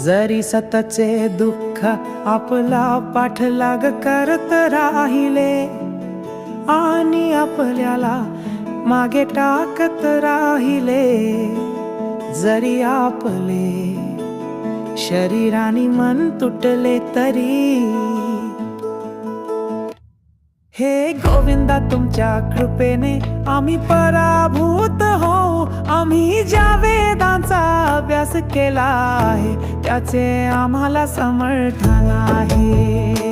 जरी सतचे दुःख आपला पाठलाग करत राहिले आणि आपल्याला मागे टाकत राहिले, जरी आपले शरीरानी मन तुटले तरी, हे गोविंदा तुमच्या कृपेने आम्ही पराभूत हो. आम्ही ज्या वेदांचा अभ्यास केला आहे त्याचे आम्हाला समर्थन आहे.